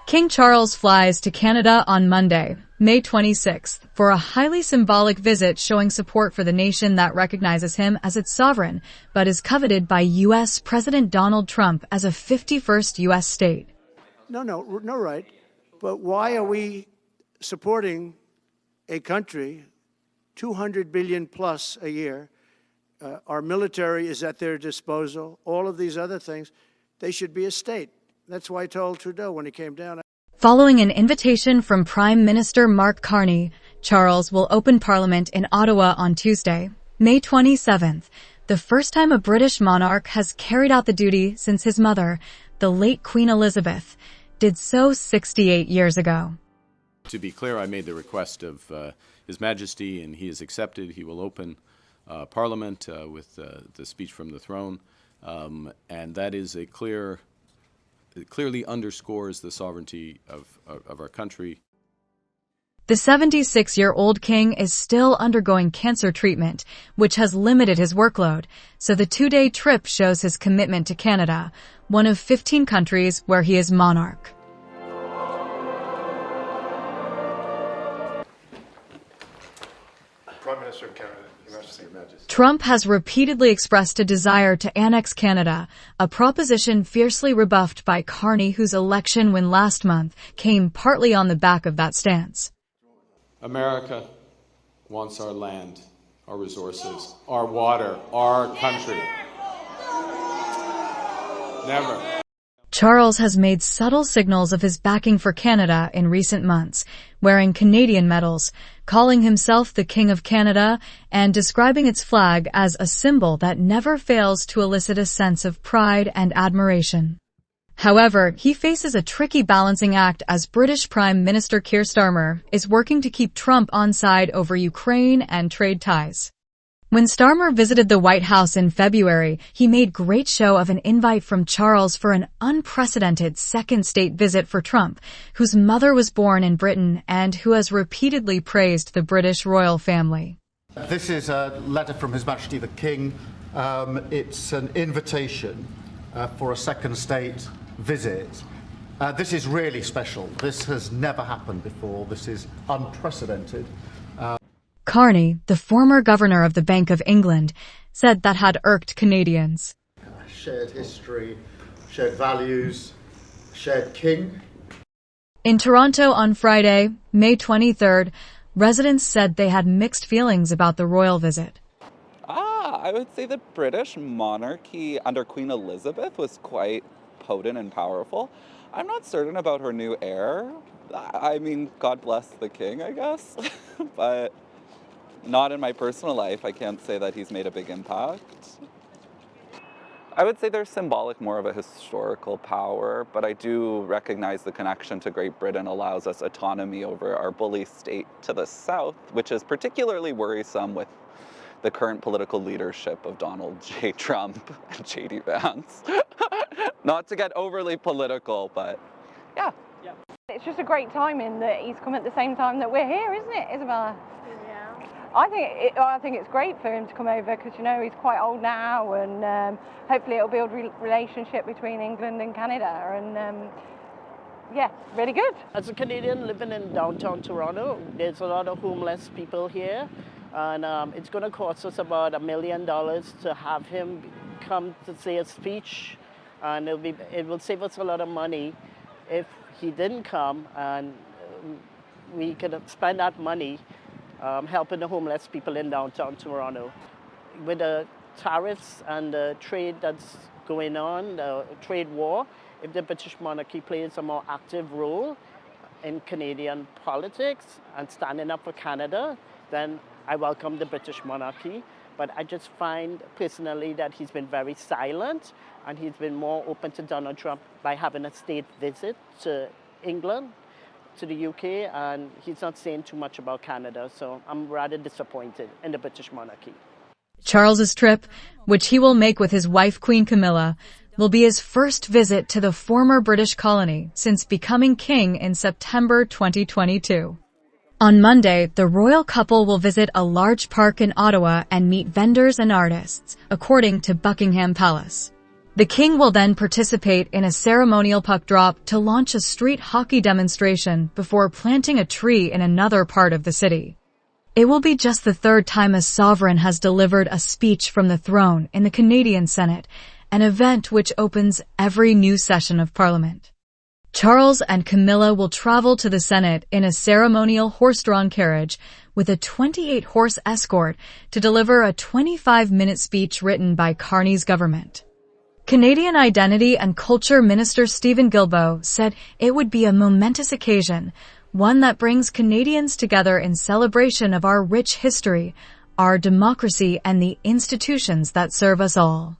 King Charles flies to Canada on Monday, May 26th, for a highly symbolic visit showing support for the nation that recognizes him as its sovereign, but is coveted by U.S. President Donald Trump as a 51st U.S. state. No, right. But why are we supporting a country, $200 billion plus a year? Our military is at their disposal. All of these other things, they should be a state. That's why I told Trudeau when he came down. Following an invitation from Prime Minister Mark Carney, Charles will open Parliament in Ottawa on Tuesday, May 27th, the first time a British monarch has carried out the duty since his mother, the late Queen Elizabeth, did so 68 years ago. To be clear, I made the request of His Majesty, and he has accepted. He will open Parliament with the speech from the throne, and that is a it clearly underscores the sovereignty of our country. The 76-year-old king is still undergoing cancer treatment, which has limited his workload, so the two-day trip shows his commitment to Canada, one of 15 countries where he is monarch. Prime Minister of Canada, Your Majesty. Trump has repeatedly expressed a desire to annex Canada, a proposition fiercely rebuffed by Carney, whose election win last month came partly on the back of that stance. America wants our land, our resources, our water, our country. Never. Charles has made subtle signals of his backing for Canada in recent months, wearing Canadian medals, calling himself the King of Canada, and describing its flag as a symbol that never fails to elicit a sense of pride and admiration. However, he faces a tricky balancing act as British Prime Minister Keir Starmer is working to keep Trump on side over Ukraine and trade ties. When Starmer visited the White House in February, he made great show of an invite from Charles for an unprecedented second state visit for Trump, whose mother was born in Britain and who has repeatedly praised the British royal family. This is a letter from His Majesty the King. It's an invitation for a second state visit. This is really special. This has never happened before. This is unprecedented. Carney, the former governor of the Bank of England, said that had irked Canadians. Shared history, shared values, shared king. In Toronto on Friday, May 23rd, residents said they had mixed feelings about the royal visit. I would say the British monarchy under Queen Elizabeth was quite potent and powerful. I'm not certain about her new heir. I mean, God bless the king, I guess, but not in my personal life. I can't say that he's made a big impact. I would say they're symbolic, more of a historical power, but I do recognize the connection to Great Britain allows us autonomy over our bully state to the south, which is particularly worrisome with the current political leadership of Donald J. Trump and J.D. Vance. Not to get overly political, but yeah. It's just a great timing that he's come at the same time that we're here, isn't it, Isabella? Yeah. I think it's great for him to come over because, you know, he's quite old now, and hopefully it'll build a relationship between England and Canada, and yeah, really good. As a Canadian living in downtown Toronto, there's a lot of homeless people here, and it's going to cost us about $1 million to have him come to say a speech, and it will save us a lot of money if he didn't come, and we could spend that money helping the homeless people in downtown Toronto. With the tariffs and the trade that's going on, the trade war, if the British monarchy plays a more active role in Canadian politics and standing up for Canada, then I welcome the British monarchy. But I just find personally that he's been very silent, and he's been more open to Donald Trump by having a state visit to England, to the UK, and he's not saying too much about Canada, so I'm rather disappointed in the British monarchy. Charles's trip, which he will make with his wife Queen Camilla, will be his first visit to the former British colony since becoming king in September 2022. On Monday, the royal couple will visit a large park in Ottawa and meet vendors and artists, according to Buckingham Palace. The king will then participate in a ceremonial puck drop to launch a street hockey demonstration before planting a tree in another part of the city. It will be just the third time a sovereign has delivered a speech from the throne in the Canadian Senate, an event which opens every new session of Parliament. Charles and Camilla will travel to the Senate in a ceremonial horse-drawn carriage with a 28-horse escort to deliver a 25-minute speech written by Carney's government. Canadian Identity and Culture Minister Stephen Guilbeault said it would be a momentous occasion, one that brings Canadians together in celebration of our rich history, our democracy, and the institutions that serve us all.